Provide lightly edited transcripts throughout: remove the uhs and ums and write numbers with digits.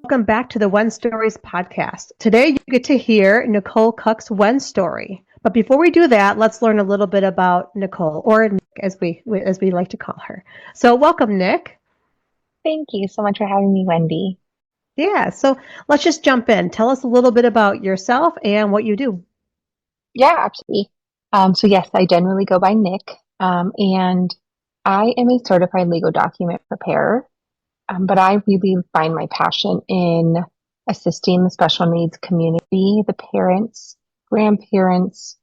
welcome back to the When Stories podcast. Today you get to hear Nicole Kuck's When story. But before we do that, let's learn a little bit about Nicole, or Nic as we like to call her. So welcome, Nic. Thank you so much for having me, Wendy. Yeah, so let's just jump in. Tell us a little bit about yourself and what you do. Yeah, absolutely. So yes, I generally go by Nick, and I am a certified legal document preparer. But I really find my passion in assisting the special needs community, the parents, grandparents,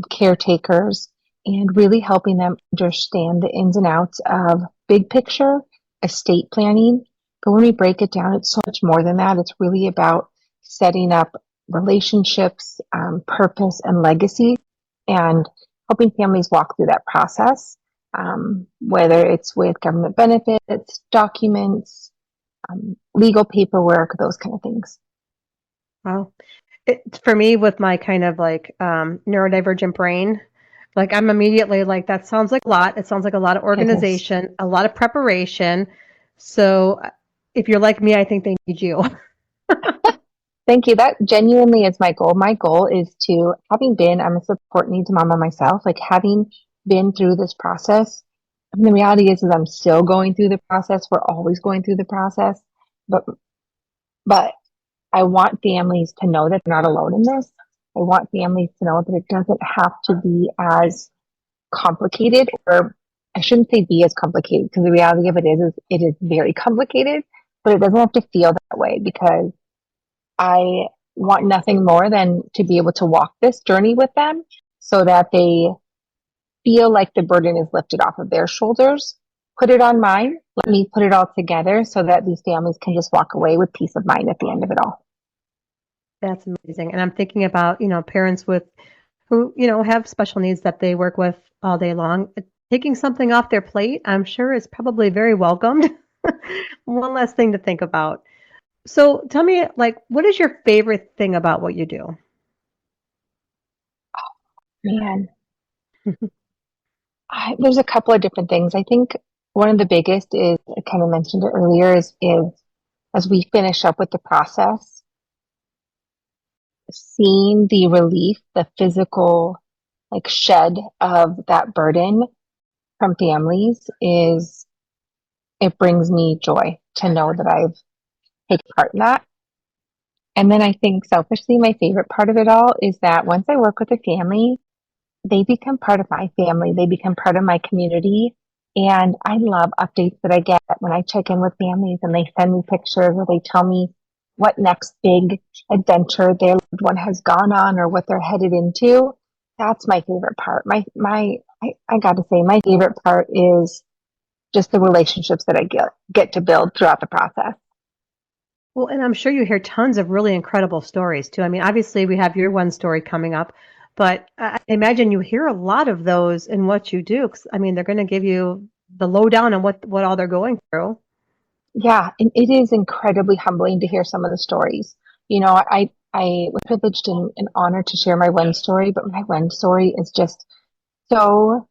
caretakers, and really helping them understand the ins and outs of big picture estate planning. But when we break it down, it's so much more than that. It's really about setting up relationships, purpose, and legacy, and helping families walk through that process, whether it's with government benefits, documents, legal paperwork, those kind of things. Well, for me, with my kind of like neurodivergent brain, like I'm immediately like, that sounds like a lot. It sounds like a lot of It is. organization, a lot of preparation. So if you're like me, I think they need you. Thank you. That genuinely is my goal. My goal is to, having been, I'm a support needs mama myself, like having been through this process. And the reality is I'm still going through the process. We're always going through the process. But, but I want families to know that they're not alone in this. I want families to know that it doesn't have to be as complicated, or I shouldn't say be as complicated, because the reality of it is it is very complicated, but it doesn't have to feel that way, because I want nothing more than to be able to walk this journey with them so that they feel like the burden is lifted off of their shoulders. Put it on mine. Let me put it all together so that these families can just walk away with peace of mind at the end of it all. That's amazing. And I'm thinking about, parents with who, have special needs that they work with all day long. Taking something off their plate, I'm sure is probably very welcomed. One less thing to think about. So tell me, like, what is your favorite thing about what you do? Man, there's a couple of different things. I think one of the biggest is, I kind of mentioned it earlier, is as we finish up with the process, seeing the relief, the physical like shed of that burden from families is, it brings me joy to know that I've taken part in that. And then I think selfishly, my favorite part of it all is that once I work with a family, they become part of my family. They become part of my community. And I love updates that I get when I check in with families and they send me pictures or they tell me what next big adventure their loved one has gone on or what they're headed into. That's my favorite part. I got to say, my favorite part is just the relationships that I get to build throughout the process. Well, and I'm sure you hear tons of really incredible stories too. I mean, obviously we have your one story coming up, but I imagine you hear a lot of those in what you do. 'Cause, I mean, they're going to give you the lowdown on what all they're going through. Yeah, and it is incredibly humbling to hear some of the stories. I was privileged and honored to share my one story, but my one story is just so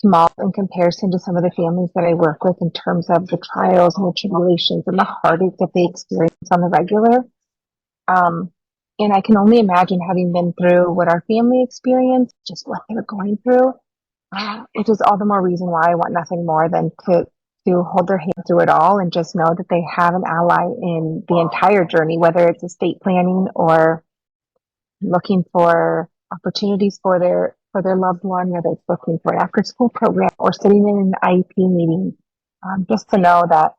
small in comparison to some of the families that I work with in terms of the trials and the tribulations and the heartache that they experience on the regular. Um, and I can only imagine, having been through what our family experienced, just what they were going through, which is all the more reason why I want nothing more than to hold their hand through it all and just know that they have an ally in the entire journey, whether it's estate planning or looking for opportunities for their loved one, whether it's looking for an after school program or sitting in an IEP meeting, just to know that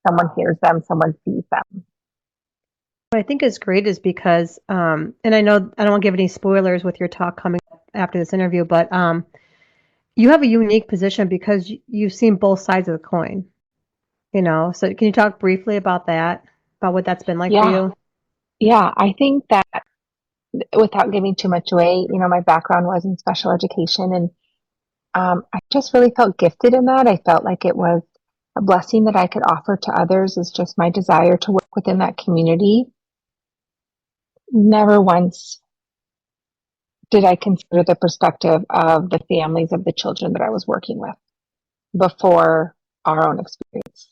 someone hears them, someone sees them. What I think is great is because, and I know I don't want to give any spoilers with your talk coming up after this interview, but you have a unique position because you've seen both sides of the coin. So can you talk briefly about that, about what that's been like for Yeah, you? yeah. I think that, without giving too much away, my background was in special education, and I just really felt gifted in that. I felt like it was a blessing that I could offer to others, is just my desire to work within that community. Never once did I consider the perspective of the families of the children that I was working with before our own experience.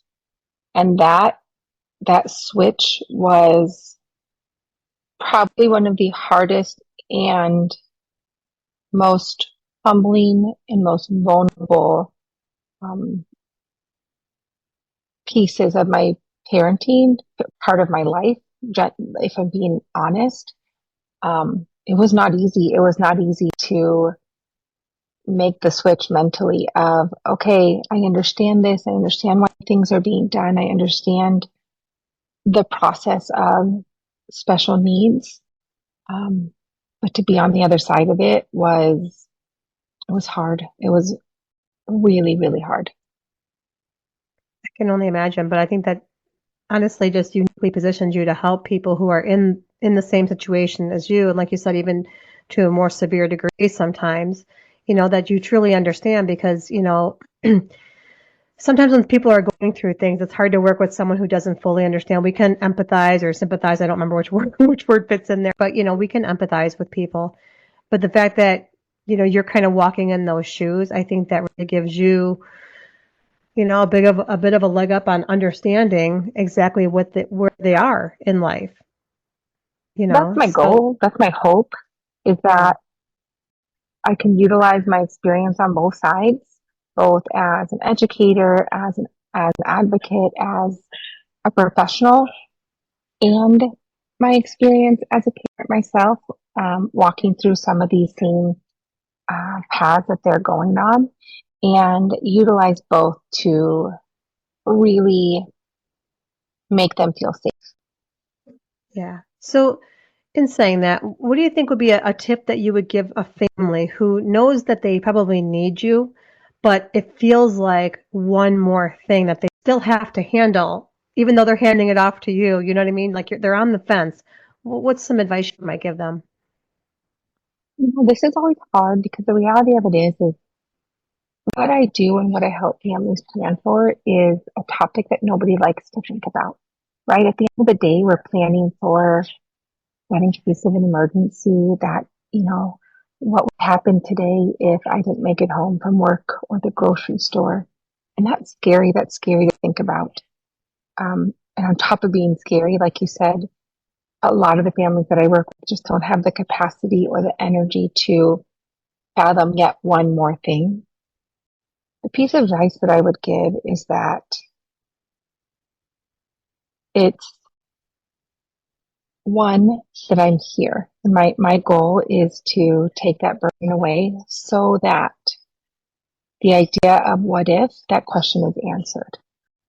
And that that switch was probably one of the hardest and most humbling and most vulnerable um, pieces of my parenting, part of my life, if I'm being honest. It was not easy. It was not easy to make the switch mentally of, okay, I understand this. I understand why things are being done. I understand the process of special needs. Um, but to be on the other side of it was hard. It was really, really hard. I can only imagine, but I think that honestly just uniquely positions you to help people who are in the same situation as you, and like you said, even to a more severe degree sometimes, that you truly understand because, sometimes when people are going through things, it's hard to work with someone who doesn't fully understand. We can empathize or sympathize. I don't remember which word which word fits in there, but we can empathize with people. But the fact that you're kind of walking in those shoes, I think that really gives you a bit of a leg up on understanding exactly where they are in life. That's my So goal. That's my hope is yeah, that I can utilize my experience on both sides, both as an educator, as an advocate, as a professional, and my experience as a parent myself, walking through some of these same paths that they're going on, and utilize both to really make them feel safe. yeah. So in saying that, what do you think would be a tip that you would give a family who knows that they probably need you, but it feels like one more thing that they still have to handle, even though they're handing it off to you? You know what I mean? Like they're on the fence. What's some advice you might give them? You know, this is always hard because the reality of it is what I do and what I help families plan for is a topic that nobody likes to think about, right? At the end of the day, we're planning for that in case of an emergency, that, what would happen today if I didn't make it home from work or the grocery store. And that's scary. That's scary to think about. And on top of being scary, like you said, a lot of the families that I work with just don't have the capacity or the energy to fathom yet one more thing. The piece of advice that I would give is that it's one, that I'm here. And my goal is to take that burden away so that the idea of what if, that question is answered.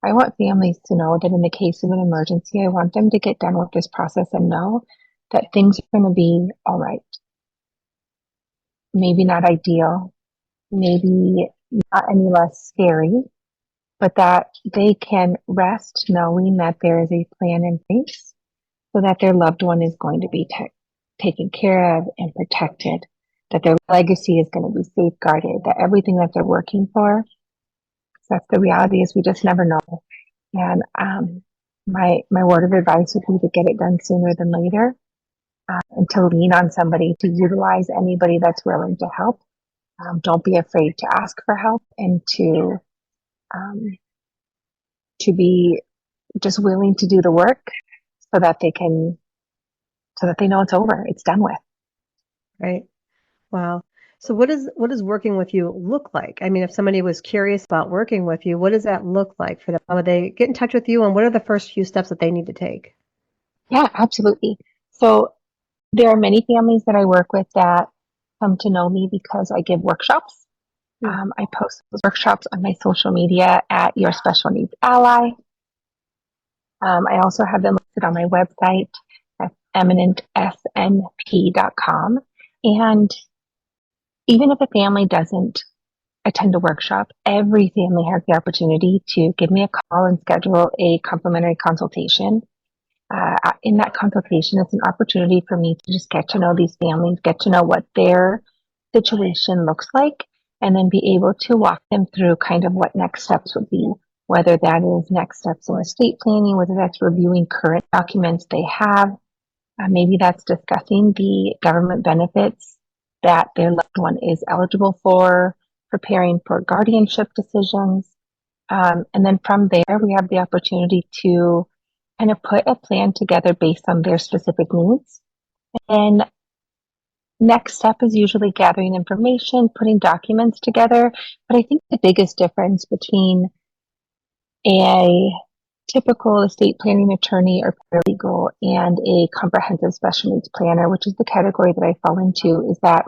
I want families to know that in the case of an emergency, I want them to get done with this process and know that things are going to be all right. Maybe not ideal, maybe not any less scary, but that they can rest knowing that there is a plan in place so that their loved one is going to be taken care of and protected, that their legacy is going to be safeguarded, that everything that they're working for, 'cause that's the reality, is we just never know. And my word of advice would be to get it done sooner than later, and to lean on somebody, to utilize anybody that's willing to help. Don't be afraid to ask for help, and um, to be just willing to do the work so that so that they know it's over, it's done with. Right? Wow. So what does working with you look like? I mean, if somebody was curious about working with you, what does that look like for them? How would they get in touch with you, and what are the first few steps that they need to take? Yeah, absolutely. So there are many families that I work with that come to know me because I give workshops. Hmm. I post those workshops on my social media at Your Special Needs Ally. I also have them listed on my website at eminentsnp.com. And even if a family doesn't attend a workshop, every family has the opportunity to give me a call and schedule a complimentary consultation. In that consultation, it's an opportunity for me to just get to know these families, get to know what their situation looks like, and then be able to walk them through kind of what next steps would be, whether that is next steps in estate planning, whether that's reviewing current documents they have, maybe that's discussing the government benefits that their loved one is eligible for, preparing for guardianship decisions. And then from there, we have the opportunity to kind of put a plan together based on their specific needs. And next step is usually gathering information, putting documents together. But I think the biggest difference between a typical estate planning attorney or paralegal and a comprehensive special needs planner, which is the category that I fall into, is that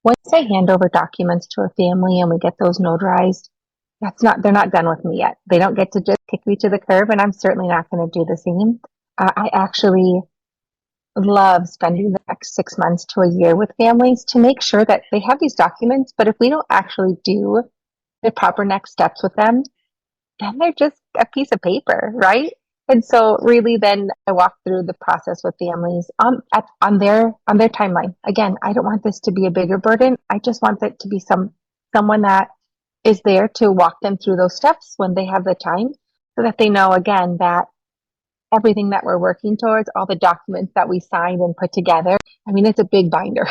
once I hand over documents to a family and we get those notarized, they're not done with me yet. They don't get to just kick me to the curb, and I'm certainly not going to do the same. I actually love spending the next 6 months to a year with families to make sure that they have these documents, but if we don't actually do the proper next steps with them, then they're just a piece of paper, right? And so really then I walk through the process with families on their timeline. Again, I don't want this to be a bigger burden. I just want it to be someone that is there to walk them through those steps when they have the time so that they know again that everything that we're working towards, all the documents that we signed and put together. I mean, it's a big binder,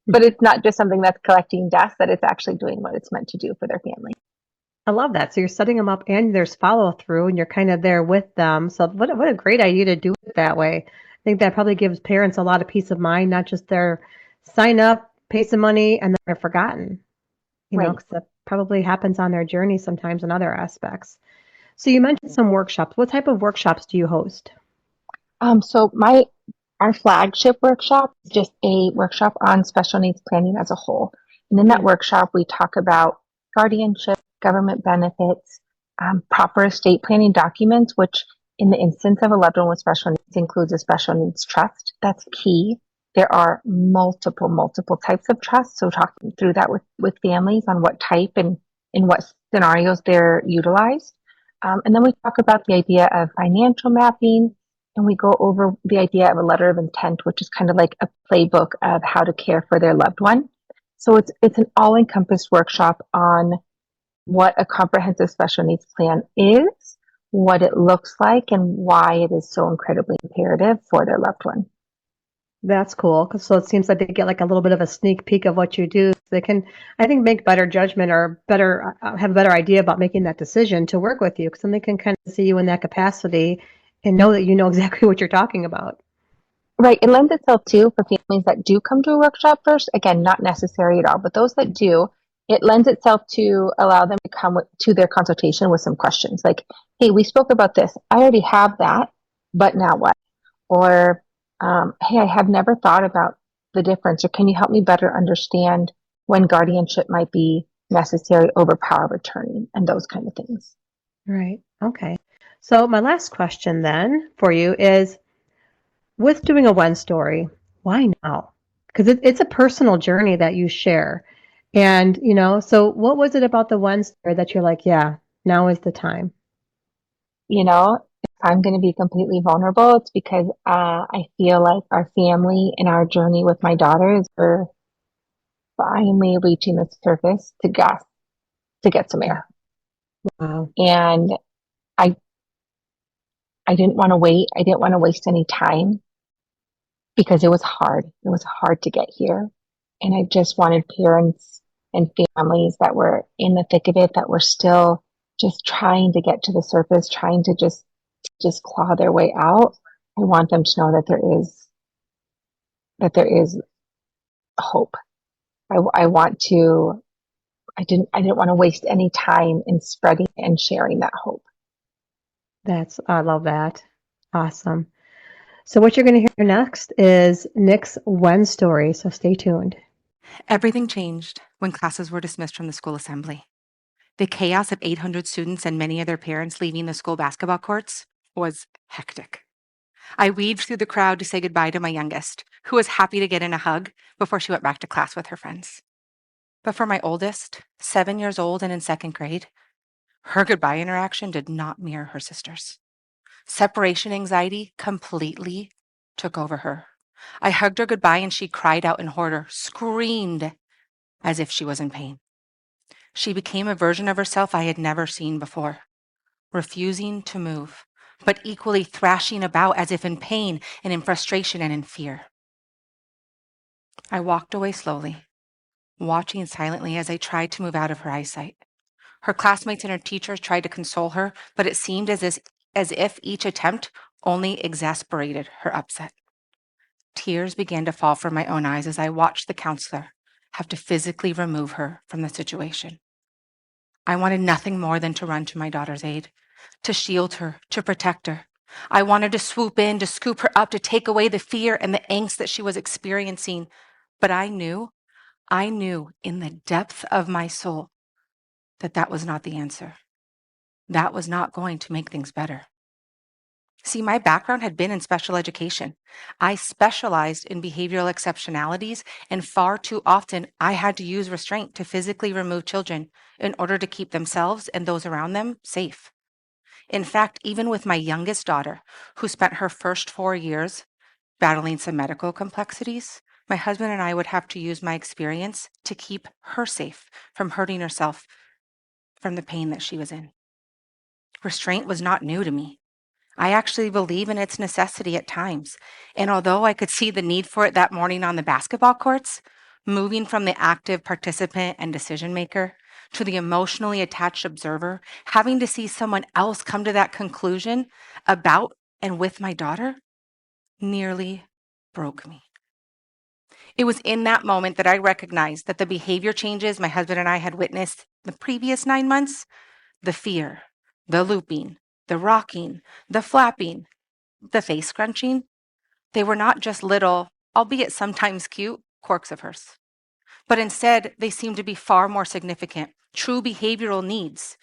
but it's not just something that's collecting dust, that it's actually doing what it's meant to do for their family. I love that. So you're setting them up and there's follow through and you're kind of there with them. So what a great idea to do it that way. I think that probably gives parents a lot of peace of mind, not just their sign up, pay some money, and then they're forgotten, Right. because that probably happens on their journey sometimes in other aspects. So you mentioned some workshops. What type of workshops do you host? So our flagship workshop is just a workshop on special needs planning as a whole. And in that Yeah. workshop, we talk about guardianship, government benefits, proper estate planning documents, which in the instance of a loved one with special needs includes a special needs trust. That's key. There are multiple types of trusts. So talking through that with families on what type and in what scenarios they're utilized. And then we talk about the idea of financial mapping, and we go over the idea of a letter of intent, which is kind of like a playbook of how to care for their loved one. So it's an all-encompassed workshop on what a comprehensive special needs plan is, what it looks like, and why it is so incredibly imperative for their loved one. That's cool. So it seems like they get like a little bit of a sneak peek of what you do. So they can, I think, make better judgment or better have a better idea about making that decision to work with you. Because then they can kind of see you in that capacity and know that you know exactly what you're talking about. Right. It lends itself too for families that do come to a workshop first. Again, not necessary at all, but those that do, it lends itself to allow them to come to their consultation with some questions like, hey, we spoke about this. I already have that, but now what? Or, hey, I have never thought about the difference, or can you help me better understand when guardianship might be necessary over power of attorney and those kind of things. Right. Okay. So my last question then for you is, with doing a one story, why now? Because it's a personal journey that you share. And, so what was it about the one story that you're like, yeah, now is the time? You know, if I'm going to be completely vulnerable, it's because I feel like our family and our journey with my daughters are finally reaching the surface to get some air. Wow. And I I didn't want to wait. I didn't want to waste any time because it was hard. It was hard to get here. And I just wanted parents and families that were in the thick of it, that were still just trying to get to the surface, trying to just claw their way out. I want them to know that there is hope. I want to, I didn't want to waste any time in spreading and sharing that hope. I love that. Awesome. So what you're going to hear next is Nick's when story. So stay tuned. Everything changed when classes were dismissed from the school assembly. The chaos of 800 students and many of their parents leaving the school basketball courts was hectic. I weaved through the crowd to say goodbye to my youngest, who was happy to get in a hug before she went back to class with her friends. But for my oldest, 7 years old and in second grade, her goodbye interaction did not mirror her sister's. Separation anxiety completely took over her. I hugged her goodbye and she cried out in horror, screamed as if she was in pain. She became a version of herself I had never seen before, refusing to move, but equally thrashing about as if in pain and in frustration and in fear. I walked away slowly, watching silently as I tried to move out of her eyesight. Her classmates and her teachers tried to console her, but it seemed as if each attempt only exasperated her upset. Tears began to fall from my own eyes as I watched the counselor have to physically remove her from the situation. I wanted nothing more than to run to my daughter's aid, to shield her, to protect her. I wanted to swoop in, to scoop her up, to take away the fear and the angst that she was experiencing. But I knew in the depth of my soul that that was not the answer. That was not going to make things better. See, my background had been in special education. I specialized in behavioral exceptionalities, and far too often I had to use restraint to physically remove children in order to keep themselves and those around them safe. In fact, even with my youngest daughter, who spent her first 4 years battling some medical complexities, my husband and I would have to use my experience to keep her safe from hurting herself from the pain that she was in. Restraint was not new to me. I actually believe in its necessity at times. And although I could see the need for it that morning on the basketball courts, moving from the active participant and decision maker to the emotionally attached observer, having to see someone else come to that conclusion about and with my daughter nearly broke me. It was in that moment that I recognized that the behavior changes my husband and I had witnessed the previous 9 months, the fear, the looping, the rocking, the flapping, the face scrunching, they were not just little, albeit sometimes cute, quirks of hers, but instead they seemed to be far more significant, true behavioral needs,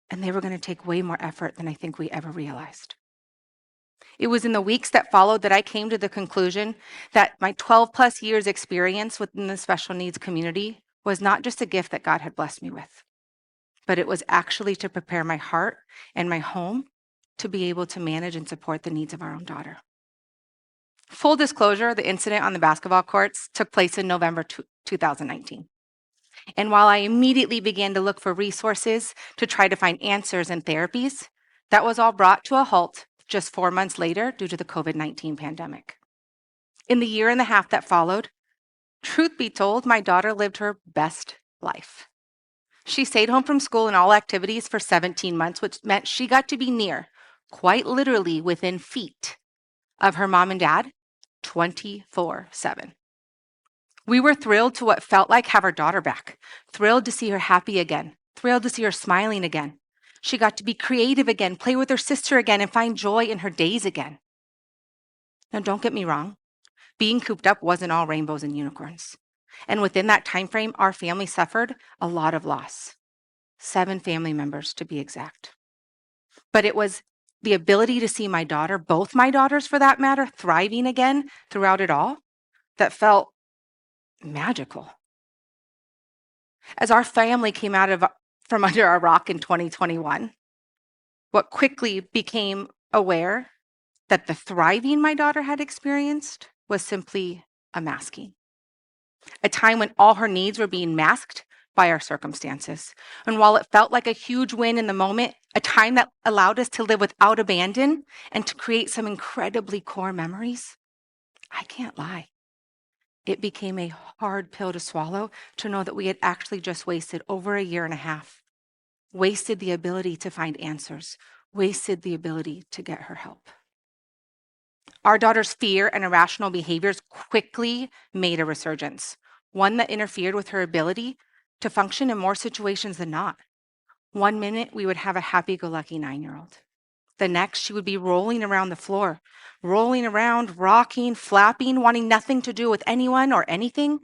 and they were going to take way more effort than I think we ever realized. It was in the weeks that followed that I came to the conclusion that my 12 plus years experience within the special needs community was not just a gift that God had blessed me with, but it was actually to prepare my heart and my home to be able to manage and support the needs of our own daughter. Full disclosure, the incident on the basketball courts took place in November 2019. And while I immediately began to look for resources to try to find answers and therapies, that was all brought to a halt just 4 months later due to the COVID-19 pandemic. In the year and a half that followed, truth be told, my daughter lived her best life. She stayed home from school and all activities for 17 months, which meant she got to be near, quite literally within feet, of her mom and dad 24/7. We were thrilled to what felt like have our daughter back, thrilled to see her happy again, thrilled to see her smiling again. She got to be creative again, play with her sister again, and find joy in her days again. Now, don't get me wrong. Being cooped up wasn't all rainbows and unicorns. And within that time frame, our family suffered a lot of loss. 7 family members to be exact. But it was the ability to see my daughter, both my daughters for that matter, thriving again throughout it all that felt magical. As our family came out from under our rock in 2021, what quickly became aware that the thriving my daughter had experienced was simply a masking. A time when all her needs were being masked by our circumstances. And while it felt like a huge win in the moment, a time that allowed us to live without abandon and to create some incredibly core memories, I can't lie. It became a hard pill to swallow to know that we had actually just wasted over a year and a half, wasted the ability to find answers, wasted the ability to get her help. Our daughter's fear and irrational behaviors quickly made a resurgence, one that interfered with her ability to function in more situations than not. One minute, we would have a happy-go-lucky 9-year-old. The next, she would be rolling around the floor, rolling around, rocking, flapping, wanting nothing to do with anyone or anything.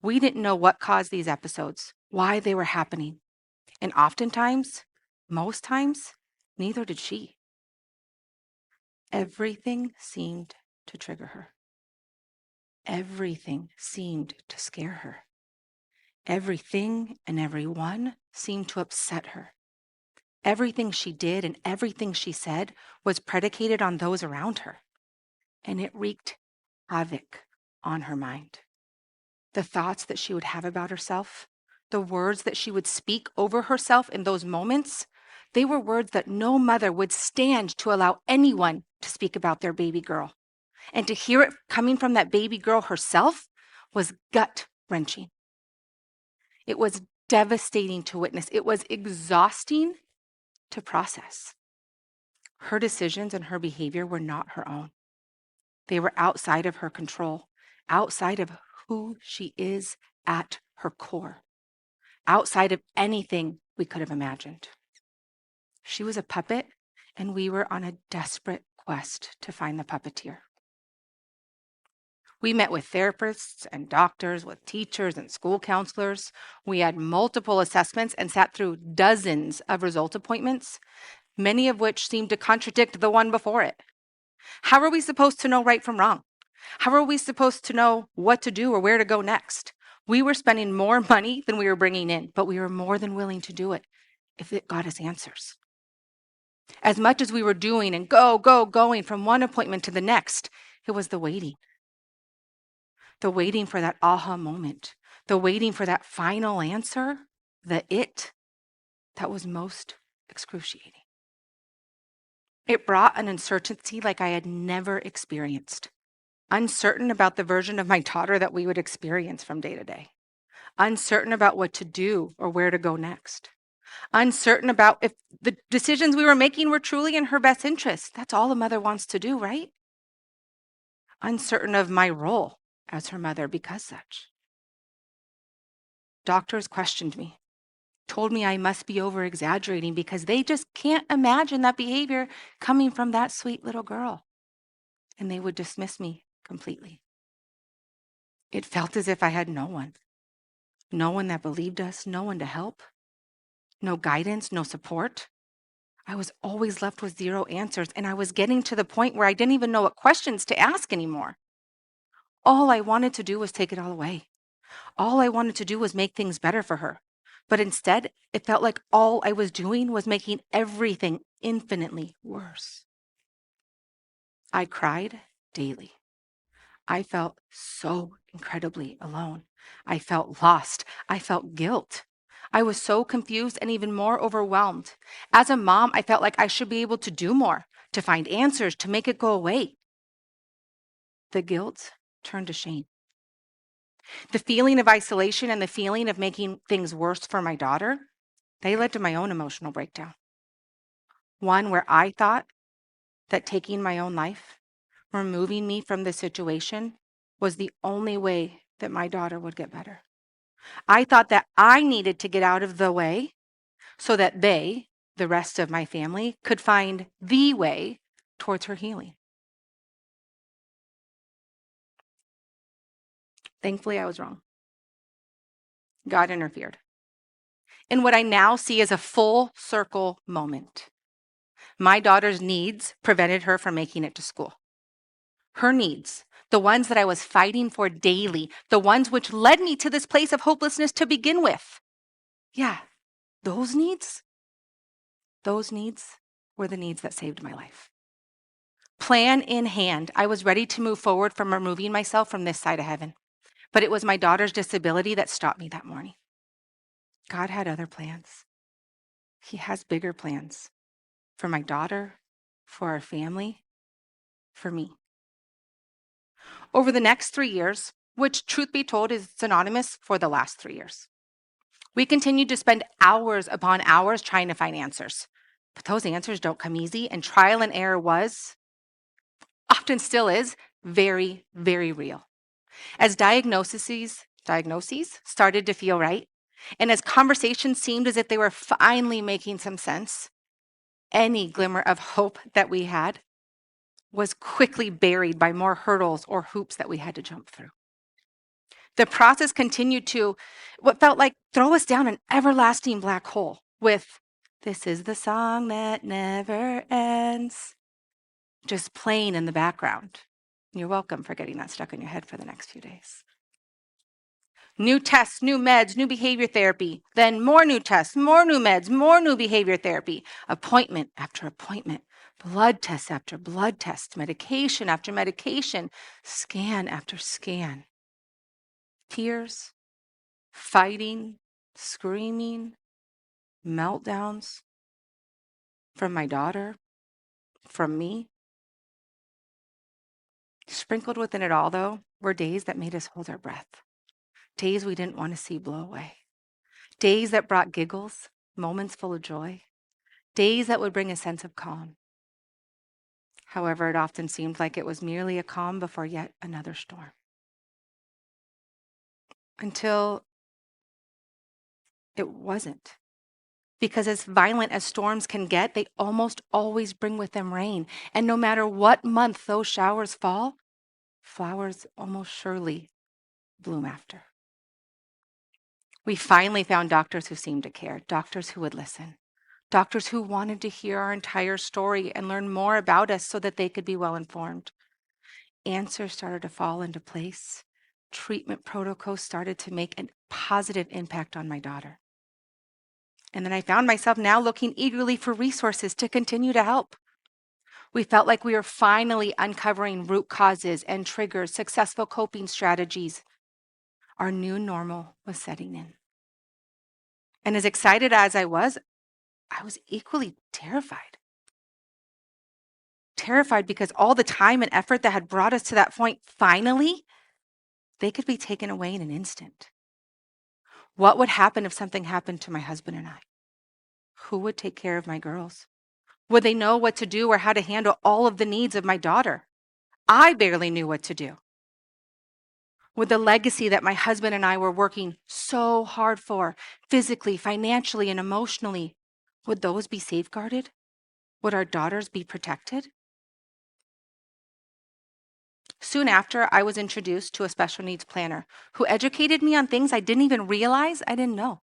We didn't know what caused these episodes, why they were happening. And oftentimes, most times, neither did she. Everything seemed to trigger her. Everything seemed to scare her. Everything and everyone seemed to upset her. Everything she did and everything she said was predicated on those around her, and it wreaked havoc on her mind. The thoughts that she would have about herself, the words that she would speak over herself in those moments, they were words that no mother would stand to allow anyone to speak about their baby girl. And to hear it coming from that baby girl herself was gut-wrenching. It was devastating to witness. It was exhausting to process. Her decisions and her behavior were not her own. They were outside of her control, outside of who she is at her core, outside of anything we could have imagined. She was a puppet, and we were on a desperate quest to find the puppeteer. We met with therapists and doctors, with teachers and school counselors. We had multiple assessments and sat through dozens of result appointments, many of which seemed to contradict the one before it. How are we supposed to know right from wrong? How are we supposed to know what to do or where to go next? We were spending more money than we were bringing in, but we were more than willing to do it if it got us answers. As much as we were doing and going from one appointment to the next, it was the waiting for that aha moment, the waiting for that final answer, that was most excruciating. It brought an uncertainty like I had never experienced. Uncertain about the version of my daughter that we would experience from day to day. Uncertain about what to do or where to go next. Uncertain about if the decisions we were making were truly in her best interest. That's all a mother wants to do, right? Uncertain of my role as her mother because such. Doctors questioned me, told me I must be over-exaggerating because they just can't imagine that behavior coming from that sweet little girl. And they would dismiss me completely. It felt as if I had no one that believed us, no one to help, no guidance, no support. I was always left with zero answers, and I was getting to the point where I didn't even know what questions to ask anymore. All I wanted to do was take it all away. All I wanted to do was make things better for her. But instead, it felt like all I was doing was making everything infinitely worse. I cried daily. I felt so incredibly alone. I felt lost. I felt guilt. I was so confused and even more overwhelmed. As a mom, I felt like I should be able to do more, to find answers, to make it go away. The guilt turned to shame. The feeling of isolation and the feeling of making things worse for my daughter, they led to my own emotional breakdown. One where I thought that taking my own life, removing me from the situation, was the only way that my daughter would get better. I thought that I needed to get out of the way so that they, the rest of my family, could find the way towards her healing. Thankfully, I was wrong. God interfered in what I now see as a full circle moment. My daughter's needs prevented her from making it to school. Her needs, the ones that I was fighting for daily, the ones which led me to this place of hopelessness to begin with. Yeah, those needs were the needs that saved my life. Plan in hand, I was ready to move forward from removing myself from this side of heaven. But it was my daughter's disability that stopped me that morning. God had other plans. He has bigger plans for my daughter, for our family, for me. Over the next 3 years, which truth be told is synonymous for the last 3 years, we continued to spend hours upon hours trying to find answers. But those answers don't come easy, and trial and error was, often still is, very, very real. As diagnoses started to feel right, and as conversations seemed as if they were finally making some sense, any glimmer of hope that we had was quickly buried by more hurdles or hoops that we had to jump through. The process continued to what felt like throw us down an everlasting black hole with "This is the song that never ends" just playing in the background. You're welcome for getting that stuck in your head for the next few days. New tests, new meds, new behavior therapy, then more new tests, more new meds, more new behavior therapy, appointment after appointment, blood test after blood test, medication after medication, scan after scan. Tears, fighting, screaming, meltdowns from my daughter, from me. Sprinkled within it all, though, were days that made us hold our breath. Days we didn't want to see blow away. Days that brought giggles, moments full of joy. Days that would bring a sense of calm. However, it often seemed like it was merely a calm before yet another storm. Until it wasn't. Because as violent as storms can get, they almost always bring with them rain. And no matter what month those showers fall, flowers almost surely bloom after. We finally found doctors who seemed to care, doctors who would listen, doctors who wanted to hear our entire story and learn more about us so that they could be well informed. Answers started to fall into place. Treatment protocols started to make a positive impact on my daughter. And then I found myself now looking eagerly for resources to continue to help. We felt like we were finally uncovering root causes and triggers, successful coping strategies. Our new normal was setting in. And as excited as I was equally terrified. Terrified because all the time and effort that had brought us to that point, finally, they could be taken away in an instant. What would happen if something happened to my husband and I? Who would take care of my girls? Would they know what to do or how to handle all of the needs of my daughter? I barely knew what to do. Would the legacy that my husband and I were working so hard for, physically, financially, and emotionally, would those be safeguarded? Would our daughters be protected? Soon after, I was introduced to a special needs planner who educated me on things I didn't even realize I didn't know,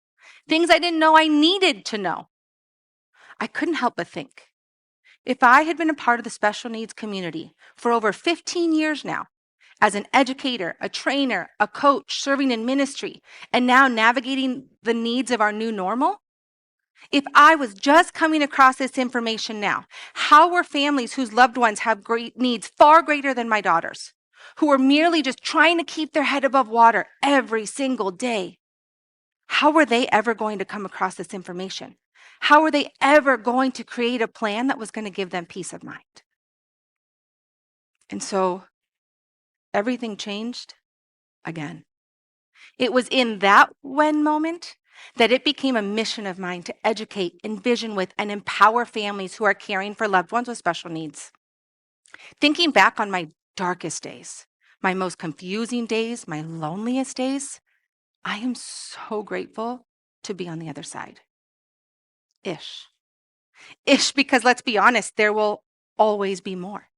things I didn't know I needed to know. I couldn't help but think, if I had been a part of the special needs community for over 15 years now, as an educator, a trainer, a coach, serving in ministry, and now navigating the needs of our new normal, if I was just coming across this information now, how were families whose loved ones have great needs far greater than my daughter's, who are merely just trying to keep their head above water every single day, how were they ever going to come across this information? How were they ever going to create a plan that was going to give them peace of mind? And so everything changed again. It was in that when moment that it became a mission of mine to educate, envision with, and empower families who are caring for loved ones with special needs. Thinking back on my darkest days, my most confusing days, my loneliest days, I am so grateful to be on the other side. Ish, because let's be honest, there will always be more.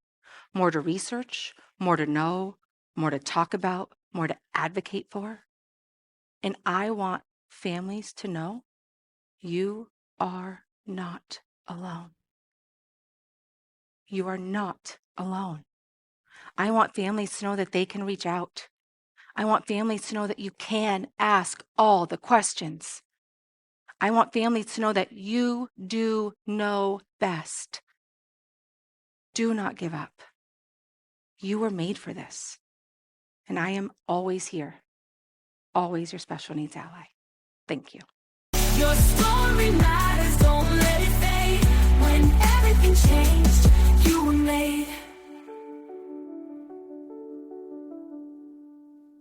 More to research, more to know, more to talk about, more to advocate for. And I want families to know you are not alone. You are not alone. I want families to know that they can reach out. I want families to know that you can ask all the questions. I want families to know that you do know best. Do not give up. You were made for this. And I am always here, always your special needs ally. Thank you. Your story matters, don't let it fade. When everything changed, you were made.